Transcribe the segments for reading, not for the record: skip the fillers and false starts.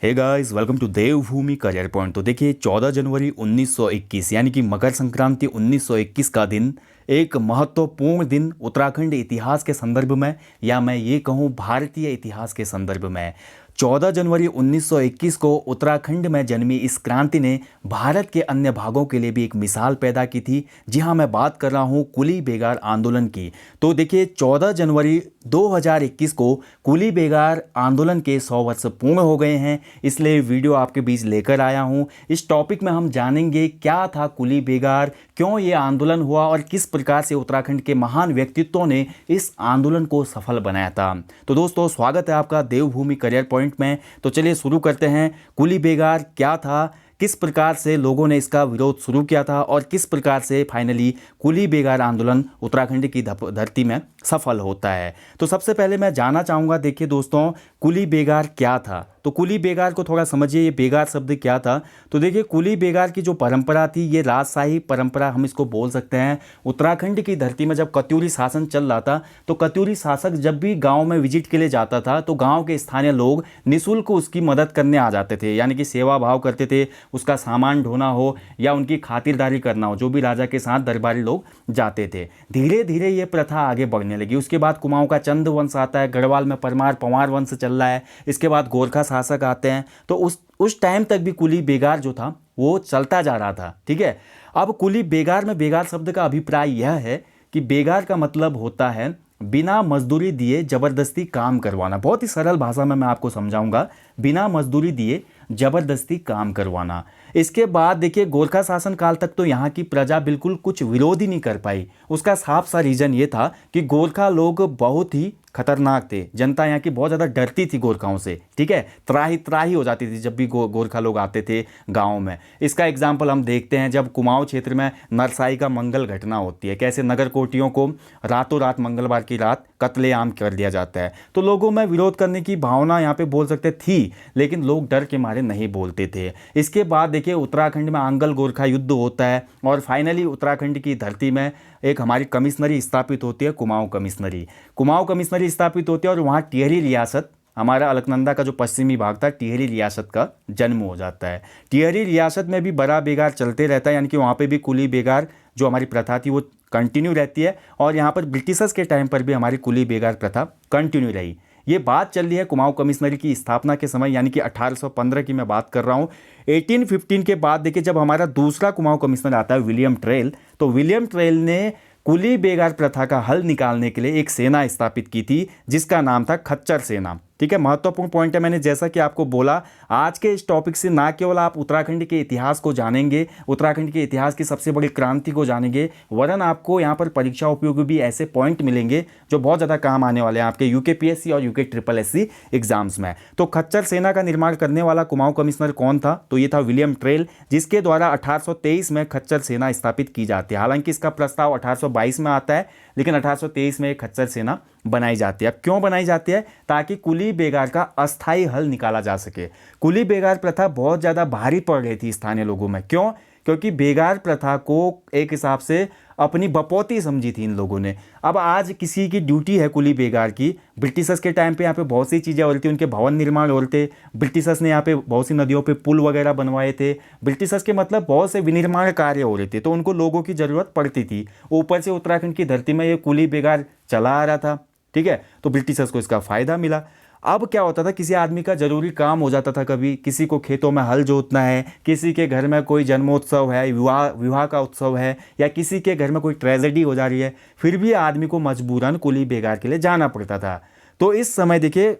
Hey guys, welcome to Devbhoomi Career Point. तो देखिए 14 जनवरी 1921 यानी कि मकर संक्रांति 1921 का दिन एक महत्वपूर्ण दिन उत्तराखंड इतिहास के संदर्भ में, या मैं ये कहूँ भारतीय इतिहास के संदर्भ में। 14 जनवरी 1921 को उत्तराखंड में जन्मी इस क्रांति ने भारत के अन्य भागों के लिए भी एक मिसाल पैदा की थी। जी हाँ, मैं बात कर रहा हूँ कुली बेगार आंदोलन की। तो देखिए 14 जनवरी 2021 को कुली बेगार आंदोलन के 100 वर्ष पूर्ण हो गए हैं, इसलिए वीडियो आपके बीच लेकर आया हूँ। इस टॉपिक में हम जानेंगे क्या था कुली बेगार, क्यों ये आंदोलन हुआ और किस प्रकार से उत्तराखंड के महान व्यक्तित्वों ने इस आंदोलन को सफल बनाया था। तो दोस्तों, स्वागत है आपका देवभूमि करियर पॉइंट में। तो चलिए शुरू करते हैं। कुली बेगार क्या था, किस प्रकार से लोगों ने इसका विरोध शुरू किया था और किस प्रकार से फाइनली कुली बेगार आंदोलन उत्तराखंड की धरती में सफल होता है। तो सबसे पहले मैं जानना चाहूँगा, देखिए दोस्तों, कुली बेगार क्या था। तो कुली बेगार को थोड़ा समझिए, ये बेगार शब्द क्या था। तो देखिए कुली बेगार की जो परंपरा थी, ये राजशाही परंपरा हम इसको बोल सकते हैं। उत्तराखंड की धरती में जब कत्यूरी शासन चल रहा था, तो कत्यूरी शासक जब भी गांव में विजिट के लिए जाता था, तो गांव के स्थानीय लोग निःशुल्क उसकी मदद करने आ जाते थे, यानी कि सेवा भाव करते थे। उसका सामान ढोना हो या उनकी खातिरदारी करना हो, जो भी राजा के साथ दरबारी लोग जाते थे। धीरे धीरे ये प्रथा आगे बढ़ने लगी। उसके बाद कुमाऊं का चंद वंश आता है, गढ़वाल में परमार पंवार वंश चल रहा है, इसके बाद गोरखा शासक आते हैं। तो उस टाइम तक भी कुली बेगार जो था वो चलता जा रहा था। ठीक है, अब कुली बेगार में बेगार शब्द का अभिप्राय यह है कि बेगार का मतलब होता है बिना मजदूरी दिए जबरदस्ती काम करवाना। बहुत ही सरल भाषा में मैं आपको समझाऊंगा, बिना मजदूरी दिए जबरदस्ती काम करवाना। इसके बाद देखिए गोरखा शासन काल तक तो यहाँ की प्रजा बिल्कुल कुछ विरोध ही नहीं कर पाई। उसका साफ सा रीजन ये था कि गोरखा लोग बहुत ही खतरनाक थे। जनता यहाँ की बहुत ज़्यादा डरती थी गोरखाओं से। ठीक है, त्राही त्राही हो जाती थी जब भी गोरखा लोग आते थे गाँव में। इसका एग्जाम्पल हम देखते हैं जब कुमाऊं क्षेत्र में नरसाई का मंगल घटना होती है, कैसे नगर कोटियों को रातों रात मंगलवार की रात कत्लेआम कर दिया जाता है। तो लोगों में विरोध करने की भावना यहाँ पे बोल सकते थी, लेकिन लोग डर के मारे नहीं बोलते थे। इसके बाद देखिए उत्तराखंड में आंगल गोरखा युद्ध होता है और फाइनली उत्तराखंड की धरती में एक हमारी कमिश्नरी स्थापित होती है, कुमाऊं कमिश्नरी। कुमाऊं कमिश्नरी स्थापित होती है और वहाँ टिहरी रियासत, हमारा अलकनंदा का जो पश्चिमी भाग था, टिहरी रियासत का जन्म हो जाता है। टिहरी रियासत में भी बड़ा बेगार चलते रहता है, यानी कि वहाँ पे भी कुली बेगार जो हमारी प्रथा थी वो कंटिन्यू रहती है। और यहाँ पर ब्रिटिशर्स के टाइम पर भी हमारी कुली बेगार प्रथा कंटिन्यू रही। ये बात चल रही है कुमाऊं कमिश्नरी की स्थापना के समय, यानी कि 1815 की मैं बात कर रहा हूँ। 1815 के बाद देखिए जब हमारा दूसरा कुमाऊं कमिश्नर आता है विलियम ट्रेल, तो विलियम ट्रेल ने कुली बेगार प्रथा का हल निकालने के लिए एक सेना स्थापित की थी जिसका नाम था खच्चर सेना। ठीक है, महत्वपूर्ण पॉइंट है। मैंने जैसा कि आपको बोला, आज के इस टॉपिक से ना केवल आप उत्तराखंड के इतिहास को जानेंगे, उत्तराखंड के इतिहास की सबसे बड़ी क्रांति को जानेंगे, वरन आपको यहाँ पर परीक्षा उपयोगी भी ऐसे पॉइंट मिलेंगे जो बहुत ज़्यादा काम आने वाले हैं आपके यूकेपीएससी और यूके ट्रिपल एससी एग्जाम्स में। तो खच्चर सेना का निर्माण करने वाला कुमाऊं कमिश्नर कौन था? तो ये था विलियम ट्रेल, जिसके द्वारा 1823 में खच्चर सेना स्थापित की जाती है। हालांकि इसका प्रस्ताव 1822 में आता है, लेकिन 1823 में खच्चर सेना बनाई जाती है। अब क्यों बनाई जाती है? ताकि कुली बेगार का अस्थायी हल निकाला जा सके। कुली बेगार प्रथा बहुत ज़्यादा भारी पड़ रही थी स्थानीय लोगों में। क्यों? क्योंकि बेगार प्रथा को एक हिसाब से अपनी बपौती समझी थी इन लोगों ने। अब आज किसी की ड्यूटी है कुली बेगार की। ब्रिटिशर्स के टाइम पे यहाँ पे बहुत सी चीज़ें हो रही थी, उनके भवन निर्माण हो रहे थे। ब्रिटिशर्स ने यहाँ पे बहुत सी नदियों पे पुल वगैरह बनवाए थे। ब्रिटिशर्स के मतलब बहुत से विनिर्माण कार्य हो रहे थे, तो उनको लोगों की ज़रूरत पड़ती थी। ऊपर से उत्तराखंड की धरती में ये कुली बेगार चला आ रहा था। ठीक है, तो ब्रिटिशर्स को इसका फ़ायदा मिला। अब क्या होता था, किसी आदमी का ज़रूरी काम हो जाता था, कभी किसी को खेतों में हल जोतना है, किसी के घर में कोई जन्मोत्सव है, विवाह का उत्सव है, या किसी के घर में कोई ट्रेजेडी हो जा रही है, फिर भी आदमी को मजबूरन कुली बेगार के लिए जाना पड़ता था। तो इस समय देखिए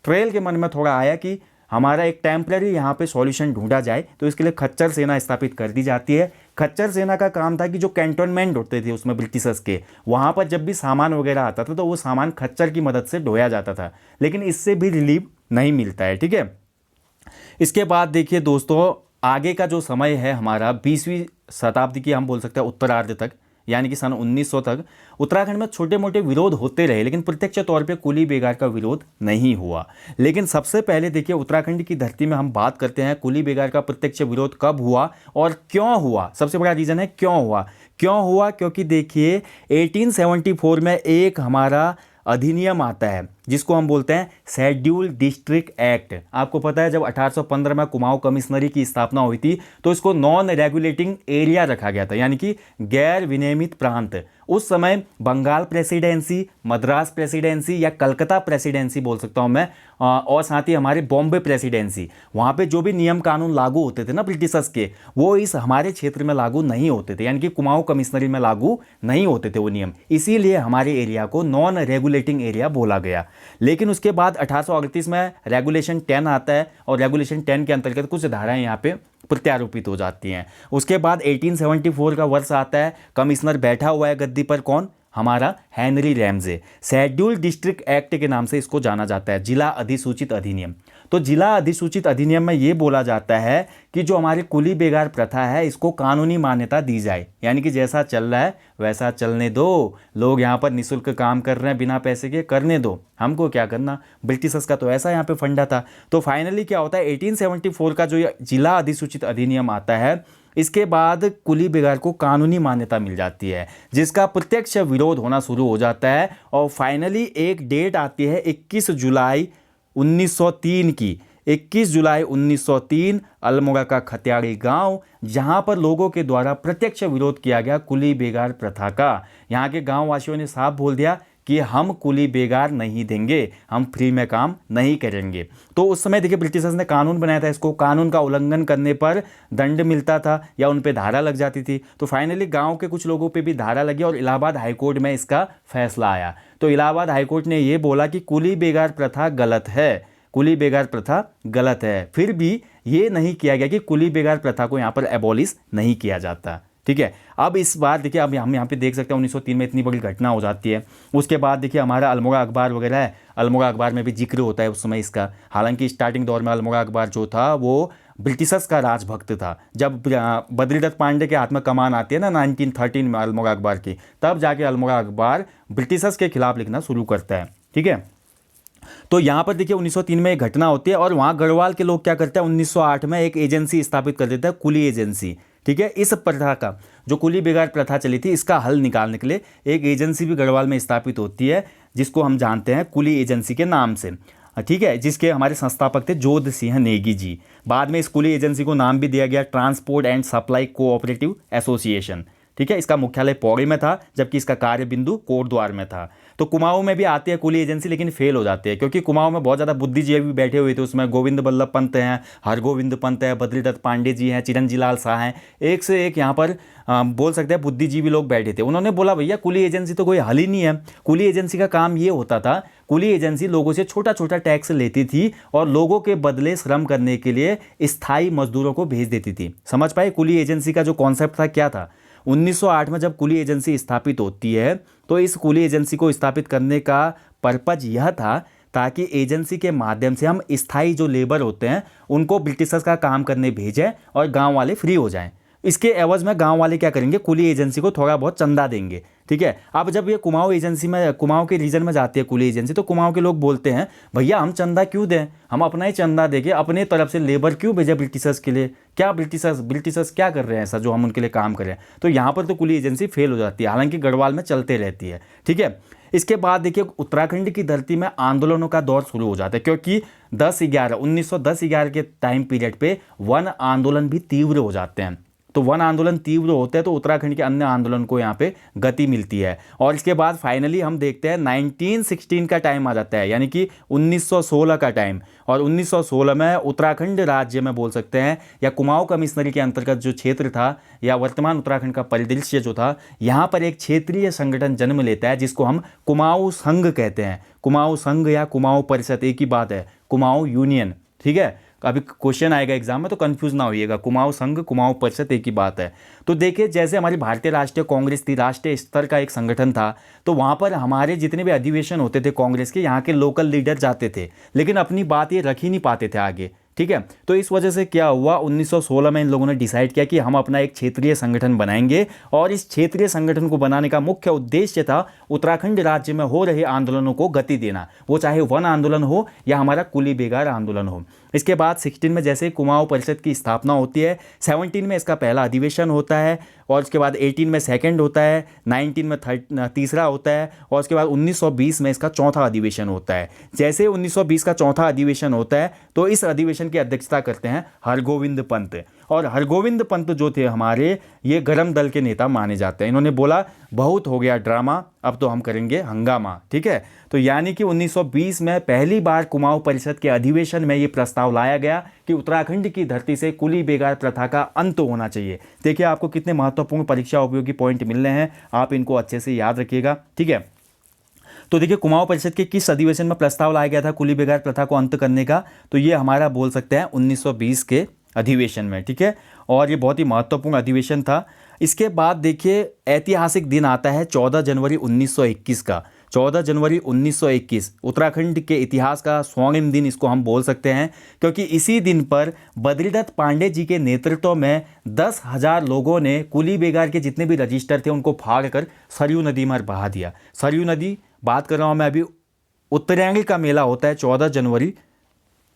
ट्रेल के मन में थोड़ा आया कि हमारा एक टेम्पररी यहाँ पे सॉल्यूशन ढूंढा जाए, तो इसके लिए खच्चर सेना स्थापित कर दी जाती है। खच्चर सेना का काम था कि जो कैंटोनमेंट होते थे उसमें ब्रिटिशर्स के, वहाँ पर जब भी सामान वगैरह आता था तो वो सामान खच्चर की मदद से ढोया जाता था, लेकिन इससे भी रिलीफ नहीं मिलता है। ठीक है, इसके बाद देखिए दोस्तों, आगे का जो समय है हमारा 20वीं शताब्दी की हम बोल सकते हैं उत्तरार्ध तक, यानी कि सन 1900 तक उत्तराखंड में छोटे मोटे विरोध होते रहे, लेकिन प्रत्यक्ष तौर पे कुली बेगार का विरोध नहीं हुआ। लेकिन सबसे पहले देखिए उत्तराखंड की धरती में हम बात करते हैं कुली बेगार का प्रत्यक्ष विरोध कब हुआ और क्यों हुआ। सबसे बड़ा रीज़न है क्यों हुआ, क्योंकि देखिए 1874 में एक हमारा अधिनियम आता है, जिसको हम बोलते हैं शेड्यूल डिस्ट्रिक्ट एक्ट। आपको पता है जब 1815 में कुमाऊं कमिश्नरी की स्थापना हुई थी तो इसको नॉन रेगुलेटिंग एरिया रखा गया था, यानी कि गैर विनियमित प्रांत। उस समय बंगाल प्रेसिडेंसी, मद्रास प्रेसिडेंसी या कलकत्ता प्रेसिडेंसी बोल सकता हूँ मैं, और साथ ही हमारे बॉम्बे प्रेसिडेंसी, वहाँ पे जो भी नियम कानून लागू होते थे ना ब्रिटिशर्स के, वो इस हमारे क्षेत्र में लागू नहीं होते थे, यानी कि कुमाऊं कमिश्नरी में लागू नहीं होते थे वो नियम। इसीलिए हमारे एरिया को नॉन रेगुलेटिंग एरिया बोला गया। लेकिन उसके बाद 1838 में रेगुलेशन 10 आता है और रेगुलेशन 10 के अंतर्गत कुछ धाराएं यहाँ पे प्रत्यारोपित हो जाती हैं। उसके बाद 1874 का वर्ष आता है, कमिश्नर बैठा हुआ है गद्दी पर, कौन? हमारा Henry Ramsay. Schedule district act के नाम से इसको जाना जाता है, जिला अधिसूचित अधिनियम। तो जिला अधिसूचित अधिनियम में ये बोला जाता है कि जो हमारी कुली बेगार प्रथा है इसको कानूनी मान्यता दी जाए, यानी कि जैसा चल रहा है वैसा चलने दो। लोग यहाँ पर निःशुल्क काम कर रहे हैं बिना पैसे के, करने दो, हमको क्या करना। ब्रिटिशर्स का तो ऐसा यहाँ पे फंडा था। तो फाइनली क्या होता है, 1874 का जो ये जिला अधिसूचित अधिनियम आता है, इसके बाद कुली बेगार को कानूनी मान्यता मिल जाती है, जिसका प्रत्यक्ष विरोध होना शुरू हो जाता है। और फाइनली एक डेट आती है 21 जुलाई 1903 की। 21 जुलाई 1903 अल्मोड़ा का खत्याड़ी गांव, जहां पर लोगों के द्वारा प्रत्यक्ष विरोध किया गया कुली बेगार प्रथा का। यहाँ के गांव वासियों ने साफ बोल दिया कि हम कुली बेगार नहीं देंगे, हम फ्री में काम नहीं करेंगे। तो उस समय देखिए ब्रिटिशर्स ने कानून बनाया था, इसको कानून का उल्लंघन करने पर दंड मिलता था या उन पे धारा लग जाती थी। तो फाइनली गांव के कुछ लोगों पे भी धारा लगी और इलाहाबाद हाईकोर्ट में इसका फैसला आया। तो इलाहाबाद हाईकोर्ट ने ये बोला कि कुली बेगार प्रथा गलत है, कुली बेगार प्रथा गलत है। फिर भी ये नहीं किया गया कि कुली बेगार प्रथा को यहाँ पर एबॉलिश नहीं किया जाता। ठीक है, अब इस बार देखिए, अब हम यहाँ पे देख सकते हैं 1903 में इतनी बड़ी घटना हो जाती है। उसके बाद देखिए हमारा अल्मोड़ा अखबार वगैरह है, अल्मोड़ा अखबार में भी जिक्र होता है उस समय इसका। हालांकि स्टार्टिंग दौर में अल्मोड़ा अखबार जो था वो ब्रिटिशर्स का राजभक्त था। जब बद्रीदत्त पांडे के हाथ में कमान आती है ना 1913 में अल्मोड़ा अखबार की, तब जाके अल्मोड़ा अखबार ब्रिटिशर्स के खिलाफ लिखना शुरू करता है। ठीक है, तो यहाँ पर देखिए 1903 में एक घटना होती है और वहाँ गढ़वाल के लोग क्या करते हैं, 1908 में एक एजेंसी स्थापित कर देता है, कुली एजेंसी। ठीक है, इस प्रथा का जो कुली बेगार प्रथा चली थी इसका हल निकालने के लिए एक एजेंसी भी गढ़वाल में स्थापित होती है, जिसको हम जानते हैं कुली एजेंसी के नाम से। ठीक है, जिसके हमारे संस्थापक थे जोध सिंह नेगी जी। बाद में इस कुली एजेंसी को नाम भी दिया गया transport and supply cooperative association. ठीक है, इसका मुख्यालय पौड़ी में था, जबकि इसका कार्य बिंदु कोटद्वार में था। तो कुमाऊं में भी आती है कुली एजेंसी, लेकिन फेल हो जाती है क्योंकि कुमाऊं में बहुत ज़्यादा बुद्धिजीवी भी बैठे हुए थे। उसमें गोविंद बल्लभ पंत हैं, हरगोविंद पंत है, बद्रीदत्त पांडे जी हैं, चिरंजी लाल शाह हैं, एक से एक यहाँ पर बोल सकते हैं बुद्धिजीवी लोग बैठे थे। उन्होंने बोला भैया कुली एजेंसी तो कोई हल ही नहीं है। कुली एजेंसी का काम ये होता था, कुली एजेंसी लोगों से छोटा छोटा टैक्स लेती थी और लोगों के बदले श्रम करने के लिए स्थायी मजदूरों को भेज देती थी। समझ पाए कुली एजेंसी का जो कॉन्सेप्ट था क्या था। 1908 में जब कुली एजेंसी स्थापित होती है तो इस कुली एजेंसी को स्थापित करने का पर्पज यह था ताकि एजेंसी के माध्यम से हम स्थायी जो लेबर होते हैं उनको ब्रिटिशर्स का काम करने भेजें और गांव वाले फ्री हो जाएं। इसके एवज में गांव वाले क्या करेंगे, कुली एजेंसी को थोड़ा बहुत चंदा देंगे। ठीक है, अब जब ये कुमाऊं एजेंसी में, कुमाऊं के रीजन में जाती है कुली एजेंसी, तो कुमाऊं के लोग बोलते हैं भैया हम चंदा क्यों दें, हम अपना ही चंदा देंगे, अपने तरफ से लेबर क्यों भेजे ब्रिटिशर्स के लिए, क्या ब्रिटिशर्स क्या कर रहे हैं ऐसा जो हम उनके लिए काम करें। तो यहाँ पर तो कुली एजेंसी फेल हो जाती है, हालांकि गढ़वाल में चलते रहती है। ठीक है, इसके बाद देखिए उत्तराखंड की धरती में आंदोलनों का दौर शुरू हो जाता है, क्योंकि 1910-11 के टाइम पीरियड पे वन आंदोलन भी तीव्र हो जाते हैं। तो वन आंदोलन तीव्र होते हैं तो उत्तराखंड के अन्य आंदोलन को यहाँ पे गति मिलती है। और इसके बाद फाइनली हम देखते हैं 1916 का टाइम आ जाता है, यानी कि 1916 का टाइम। और 1916 में उत्तराखंड राज्य में बोल सकते हैं या कुमाऊं कमिश्नरी के अंतर्गत जो क्षेत्र था या वर्तमान उत्तराखंड का परिदृश्य जो था, यहाँ पर एक क्षेत्रीय संगठन जन्म लेता है जिसको हम कुमाऊं संघ कहते हैं। कुमाऊं संघ या कुमाऊं परिषद एक ही बात है, कुमाऊं यूनियन। ठीक है, अभी क्वेश्चन आएगा एग्जाम में तो कंफ्यूज ना होइएगा, कुमाऊं संघ कुमाऊं परिषद एक ही बात है। तो देखिए जैसे हमारी भारतीय राष्ट्रीय कांग्रेस थी, राष्ट्रीय स्तर का एक संगठन था, तो वहाँ पर हमारे जितने भी अधिवेशन होते थे कांग्रेस के, यहाँ के लोकल लीडर जाते थे लेकिन अपनी बात ये रख ही नहीं पाते थे आगे। ठीक है, तो इस वजह से क्या हुआ, 1916 में इन लोगों ने डिसाइड किया कि हम अपना एक क्षेत्रीय संगठन बनाएंगे। और इस क्षेत्रीय संगठन को बनाने का मुख्य उद्देश्य था उत्तराखंड राज्य में हो रहे आंदोलनों को गति देना, वो चाहे वन आंदोलन हो या हमारा कुली बेगार आंदोलन हो। इसके बाद 16 में जैसे कुमाऊं परिषद की स्थापना होती है, 17 में इसका पहला अधिवेशन होता है, और उसके बाद 18 में सेकंड होता है, 19 में तीसरा होता है, और उसके बाद 1920 में इसका चौथा अधिवेशन होता है। जैसे 1920 का चौथा अधिवेशन होता है तो इस अधिवेशन की अध्यक्षता करते हैं हरगोविंद पंत। और हरगोविंद पंत जो थे हमारे, ये गरम दल के नेता माने जाते हैं। इन्होंने बोला बहुत हो गया ड्रामा, अब तो हम करेंगे हंगामा, ठीक है। तो यानी कि 1920 में पहली बार कुमाऊं परिषद के अधिवेशन में ये प्रस्ताव लाया गया कि उत्तराखंड की धरती से कुली बेगार प्रथा का अंत होना चाहिए। देखिए आपको कितने महत्वपूर्ण परीक्षा उपयोगी पॉइंट मिल रहे हैं, आप इनको अच्छे से याद रखिएगा, ठीक है। तो देखिए कुमाऊं परिषद के किस अधिवेशन में प्रस्ताव लाया गया था कुली बेगार प्रथा को अंत करने का, तो ये हमारा बोल सकते हैं 1920 के अधिवेशन में, ठीक है। और ये बहुत ही महत्वपूर्ण अधिवेशन था। इसके बाद देखिए ऐतिहासिक दिन आता है 14 जनवरी 1921 का। 14 जनवरी 1921 उत्तराखंड के इतिहास का स्वर्णिम दिन इसको हम बोल सकते हैं, क्योंकि इसी दिन पर बद्रीदत्त पांडे जी के नेतृत्व में 10,000 लोगों ने कुली बेगार के जितने भी रजिस्टर थे उनको फाड़ कर सरयू नदी में बहा दिया। सरयू नदी बात कर रहा हूँ मैं अभी, उत्तरायणी का मेला होता है 14 जनवरी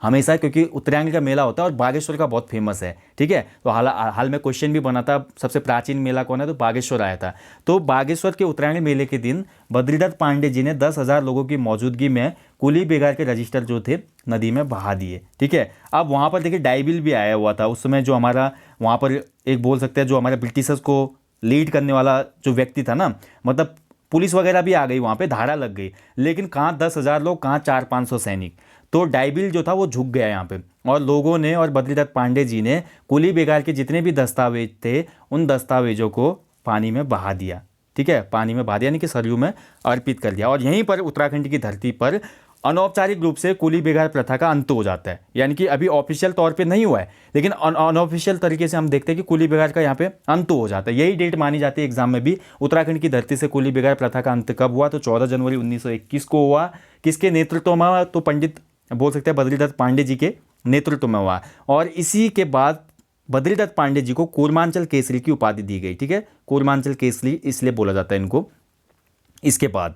हमेशा, क्योंकि उत्तरायणी का मेला होता है और बागेश्वर का बहुत फेमस है, ठीक है। तो हाल में क्वेश्चन भी बना था सबसे प्राचीन मेला कौन है, तो बागेश्वर आया था। तो बागेश्वर के उत्तरायणी मेले के दिन बद्रीदत्त पांडे जी ने 10,000 लोगों की मौजूदगी में कुली बेगार के रजिस्टर जो थे नदी में बहा दिए, ठीक है। अब वहाँ पर देखिए डाइबिल भी आया हुआ था उस समय, जो हमारा वहाँ पर एक बोल सकते हैं जो हमारे ब्रिटिशर्स को लीड करने वाला जो व्यक्ति था ना, मतलब पुलिस वगैरह भी आ गई वहाँ पे, धारा लग गई, लेकिन कहाँ 10,000 लोग, कहाँ 400-500 सैनिक। तो डाइबिल जो था वो झुक गया यहाँ पे, और लोगों ने और बद्रीदत्त पांडे जी ने कुली बेगार के जितने भी दस्तावेज थे उन दस्तावेजों को पानी में बहा दिया, ठीक है। पानी में बहा दिया यानी कि सरयू में अर्पित कर दिया। और यहीं पर उत्तराखंड की धरती पर अनौपचारिक रूप से कुली बेगार प्रथा का अंत हो जाता है। यानी कि अभी ऑफिशियल तौर पे नहीं हुआ है, लेकिन अनऑफिशियल तरीके से हम देखते हैं कि कुली बेगार का यहाँ पे अंत हो जाता है। यही डेट मानी जाती है एग्जाम में भी, उत्तराखंड की धरती से कुली बेगार प्रथा का अंत कब हुआ, तो 14 जनवरी 1921 को हुआ। किसके नेतृत्व में हुआ, तो पंडित बोल सकते हैं बद्रीदत्त पांडे जी के नेतृत्व में हुआ। और इसी के बाद बद्रीदत्त पांडे जी को कूर्मांचल केसरी की उपाधि दी गई, ठीक है। कूर्मांचल केसरी इसलिए बोला जाता है इनको इसके बाद,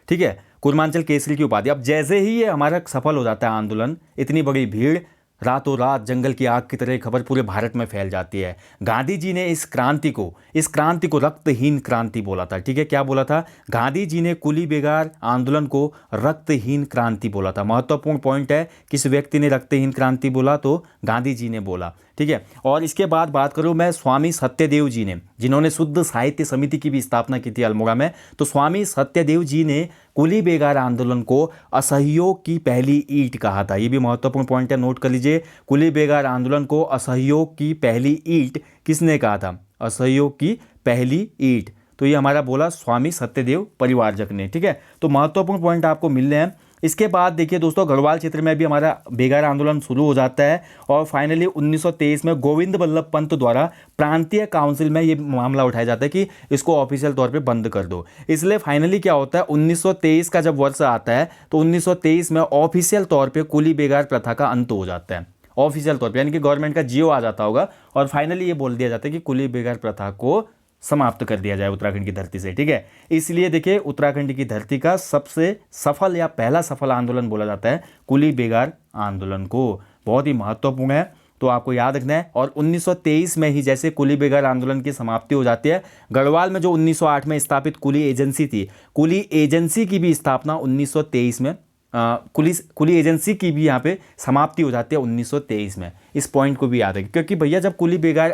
ठीक है, कूर्मांचल केसरी की उपाधि। अब जैसे ही ये हमारा सफल हो जाता है आंदोलन, इतनी बड़ी भीड़, रातों रात जंगल की आग की तरह खबर पूरे भारत में फैल जाती है। गांधी जी ने इस क्रांति को रक्तहीन क्रांति बोला था, ठीक है। क्या बोला था, गांधी जी ने कुली बेगार आंदोलन को रक्तहीन क्रांति बोला था। महत्वपूर्ण पॉइंट है, किस व्यक्ति ने रक्तहीन क्रांति बोला, तो गांधी जी ने बोला, ठीक है। और इसके बाद बात करूं मैं स्वामी सत्यदेव जी ने, जिन्होंने शुद्ध साहित्य समिति की भी स्थापना की थी अल्मोड़ा में। तो स्वामी सत्यदेव जी ने कुली बेगार आंदोलन को असहयोग की पहली ईंट कहा था। ये भी महत्वपूर्ण पॉइंट है, नोट कर लीजिए। कुली बेगार आंदोलन को असहयोग की पहली ईंट किसने कहा था, असहयोग की पहली ईंट, तो ये हमारा बोला स्वामी सत्यदेव परिवारजक ने, ठीक है। तो महत्वपूर्ण पॉइंट आपको मिल रहे हैं। इसके बाद देखिए दोस्तों गढ़वाल क्षेत्र में भी हमारा बेगार आंदोलन शुरू हो जाता है, और फाइनली 1923 में गोविंद बल्लभ पंत द्वारा प्रांतीय काउंसिल में ये मामला उठाया जाता है कि इसको ऑफिशियल तौर पे बंद कर दो। इसलिए फाइनली क्या होता है, 1923 का जब वर्ष आता है तो 1923 में ऑफिशियल तौर पर कुली बेगार प्रथा का अंत हो जाता है, ऑफिशियल तौर पर, यानी कि गवर्नमेंट का जियो आ जाता होगा, और फाइनली ये बोल दिया जाता है कि कुली बेगार प्रथा को समाप्त कर दिया जाए उत्तराखंड की धरती से, ठीक है। इसलिए देखिए उत्तराखंड की धरती का सबसे सफल या पहला सफल आंदोलन बोला जाता है कुली बेगार आंदोलन को। बहुत ही महत्वपूर्ण है, तो आपको याद रखना है। और 1923 में ही जैसे कुली बेगार आंदोलन की समाप्ति हो जाती है, गढ़वाल में जो 1908 में स्थापित कुली एजेंसी थी, कुली एजेंसी की भी स्थापना 1923 में, कुली एजेंसी की भी यहाँ पे समाप्ति हो जाती है 1923 में। इस पॉइंट को भी याद रखें, क्योंकि भैया जब कुली बेगार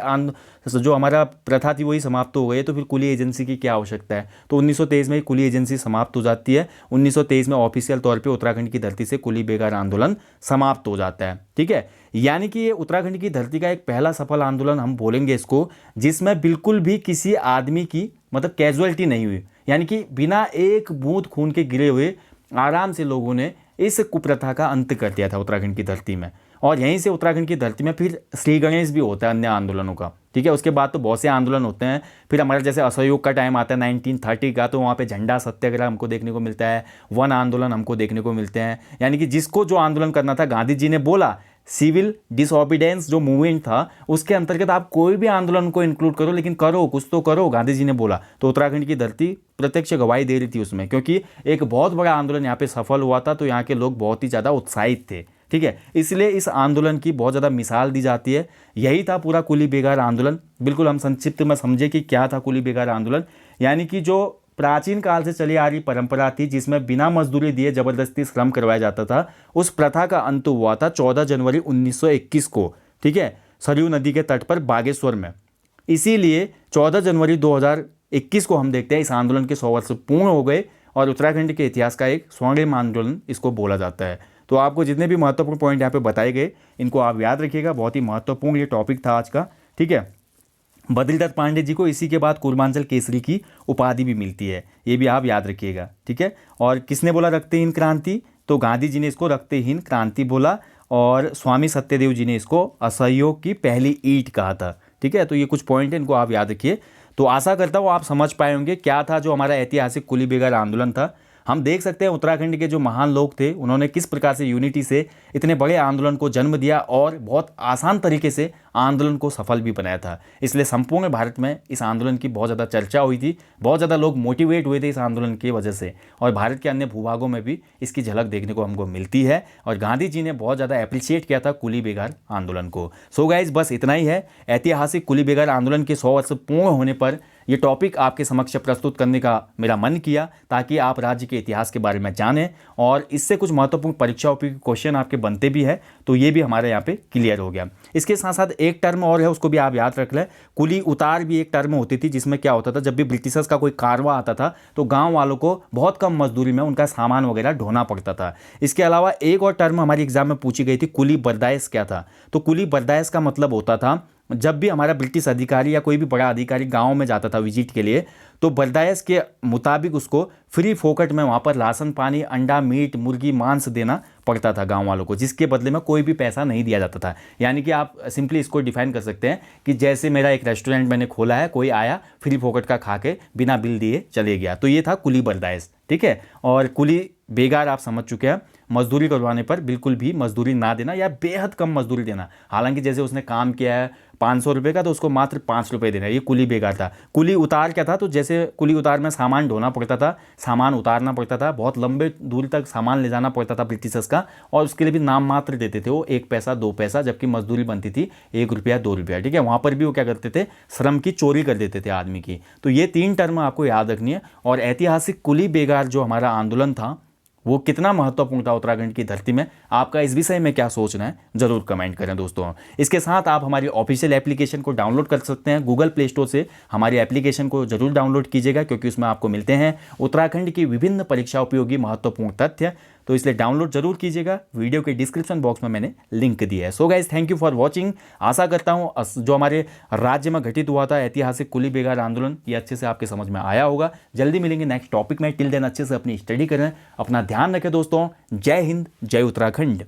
जो हमारा प्रथा थी वही समाप्त हो गई, तो फिर कुली एजेंसी की क्या आवश्यकता है। तो 1923 में कुली एजेंसी समाप्त हो जाती है, 1923 में ऑफिशियल तौर पे उत्तराखंड की धरती से कुली बेगार आंदोलन समाप्त हो जाता है, ठीक है। यानी कि ये उत्तराखंड की धरती का एक पहला सफल आंदोलन हम बोलेंगे इसको, जिसमें बिल्कुल भी किसी आदमी की मतलब कैजुअलिटी नहीं हुई, यानी कि बिना एक बूंद खून के गिरे हुए आराम से लोगों ने इस कुप्रथा का अंत कर दिया था उत्तराखंड की धरती में। और यहीं से उत्तराखंड की धरती में फिर श्री गणेश भी होता है अन्य आंदोलनों का, ठीक है। उसके बाद तो बहुत से आंदोलन होते हैं। फिर हमारा जैसे असहयोग का टाइम आता है 1930 का, तो वहाँ पे झंडा सत्याग्रह हमको देखने को मिलता है, वन आंदोलन हमको देखने को मिलते हैं। यानी कि जिसको जो आंदोलन करना था, गांधी जी ने बोला सिविल डिसओबीडेंस जो मूवमेंट था उसके अंतर्गत आप कोई भी आंदोलन को इंक्लूड करो, लेकिन करो कुछ तो करो, गांधी जी ने बोला। तो उत्तराखंड की धरती प्रत्यक्ष गवाही दे रही थी उसमें, क्योंकि एक बहुत बड़ा आंदोलन यहाँ पे सफल हुआ था, तो यहाँ के लोग बहुत ही ज़्यादा उत्साहित थे, ठीक है। इसलिए इस आंदोलन की बहुत ज़्यादा मिसाल दी जाती है। यही था पूरा कुली बेगार आंदोलन। बिल्कुल हम संक्षिप्त में समझे कि क्या था कुली बेगार आंदोलन। यानी कि जो प्राचीन काल से चली आ रही परंपरा थी जिसमें बिना मजदूरी दिए जबरदस्ती श्रम करवाया जाता था, उस प्रथा का अंत हुआ था 14 जनवरी 1921 को, ठीक है, सरयू नदी के तट पर बागेश्वर में। इसीलिए 14 जनवरी 2021 को हम देखते हैं इस आंदोलन के 100 वर्ष पूर्ण हो गए और उत्तराखंड के इतिहास का एक स्वर्णिम आंदोलन इसको बोला जाता है। तो आपको जितने भी महत्वपूर्ण पॉइंट यहाँ पे बताए गए इनको आप याद रखिएगा। बहुत ही महत्वपूर्ण ये टॉपिक था आज का, ठीक है। बद्रीदत्त पांडे जी को इसी के बाद पूर्वांचल केसरी की उपाधि भी मिलती है, ये भी आप याद रखिएगा, ठीक है। और किसने बोला रक्तहीन क्रांति? तो गांधी जी ने इसको रक्तहीन क्रांति बोला और स्वामी सत्यदेव जी ने इसको असहयोग की पहली ईंट कहा था, ठीक है। तो ये कुछ पॉइंट है, इनको आप याद रखिए। तो आशा करता हूँ आप समझ पाए होंगे क्या था जो हमारा ऐतिहासिक कुली बेगार आंदोलन था। हम देख सकते हैं उत्तराखंड के जो महान लोग थे उन्होंने किस प्रकार से यूनिटी से इतने बड़े आंदोलन को जन्म दिया और बहुत आसान तरीके से आंदोलन को सफल भी बनाया था। इसलिए संपूर्ण भारत में इस आंदोलन की बहुत ज़्यादा चर्चा हुई थी, बहुत ज़्यादा लोग मोटिवेट हुए थे इस आंदोलन की वजह से, और भारत के अन्य भूभागों में भी इसकी झलक देखने को हमको मिलती है। और गांधी जी ने बहुत ज़्यादा अप्रिशिएट किया था कुली बेगार आंदोलन को। सो गाइस, बस इतना ही है। ऐतिहासिक कुली बेगार आंदोलन के 100 वर्ष पूर्ण होने पर ये टॉपिक आपके समक्ष प्रस्तुत करने का मेरा मन किया, ताकि आप राज्य के इतिहास के बारे में जानें और इससे कुछ महत्वपूर्ण परीक्षा उपयोगी क्वेश्चन आपके बनते भी है, तो ये भी हमारे यहाँ पे क्लियर हो गया। इसके साथ साथ एक टर्म और है, उसको भी आप याद रख लें। कुली उतार भी एक टर्म होती थी, जिसमें क्या होता था, जब भी ब्रिटिशर्स का कोई कारवां आता था तो गाँव वालों को बहुत कम मजदूरी में उनका सामान वगैरह ढोना पड़ता था। इसके अलावा एक और टर्म हमारी एग्जाम में पूछी गई थी, कुली बर्दाश्त क्या था? तो कुली बर्दाश्त का मतलब होता था जब भी हमारा ब्रिटिश अधिकारी या कोई भी बड़ा अधिकारी गांव में जाता था विजिट के लिए, तो बर्दाश्त के मुताबिक उसको फ्री फोकट में वहाँ पर राशन पानी, अंडा, मीट, मुर्गी, मांस देना पड़ता था गांव वालों को, जिसके बदले में कोई भी पैसा नहीं दिया जाता था। यानी कि आप सिंपली इसको डिफाइन कर सकते हैं कि जैसे मेरा एक रेस्टोरेंट मैंने खोला है, कोई आया फ्री फोकट का खा के बिना बिल दिए चले गया, तो ये था कुली बर्दाश्त, ठीक है। और कुली बेगार आप समझ चुके हैं, मजदूरी करवाने पर बिल्कुल भी मजदूरी ना देना या बेहद कम मजदूरी देना। हालांकि जैसे उसने काम किया है 500 रुपये का तो उसको मात्र 5 रुपये देना, ये कुली बेगार था। कुली उतार क्या था? तो जैसे कुली उतार में सामान ढोना पड़ता था, सामान उतारना पड़ता था, बहुत लंबे दूरी तक सामान ले जाना पड़ता था ब्रिटिशर्स का, और उसके लिए भी नाम मात्र देते थे वो 1 पैसा 2 पैसा, जबकि मजदूरी बनती थी 1 रुपया 2 रुपया, ठीक है। वहाँ पर भी वो क्या करते थे, श्रम की चोरी कर देते थे आदमी की। तो ये 3 टर्म आपको याद रखनी है। और ऐतिहासिक कुली बेगार जो हमारा आंदोलन था वो कितना महत्वपूर्ण था उत्तराखंड की धरती में, आपका इस विषय में क्या सोचना है जरूर कमेंट करें दोस्तों। इसके साथ आप हमारी ऑफिशियल एप्लीकेशन को डाउनलोड कर सकते हैं गूगल प्ले स्टोर से। हमारी एप्लीकेशन को जरूर डाउनलोड कीजिएगा, क्योंकि उसमें आपको मिलते हैं उत्तराखंड की विभिन्न परीक्षा उपयोगी महत्वपूर्ण तथ्य, तो इसलिए डाउनलोड जरूर कीजिएगा। वीडियो के डिस्क्रिप्शन बॉक्स में मैंने लिंक दिया है। So guys, thank you for watching. आशा करता हूँ जो हमारे राज्य में घटित हुआ था ऐतिहासिक कुली बेगार आंदोलन, ये अच्छे से आपके समझ में आया होगा। जल्दी मिलेंगे नेक्स्ट टॉपिक में। टिल देन अच्छे से अपनी स्टडी करें, अपना ध्यान रखें दोस्तों। जय हिंद, जय उत्तराखंड।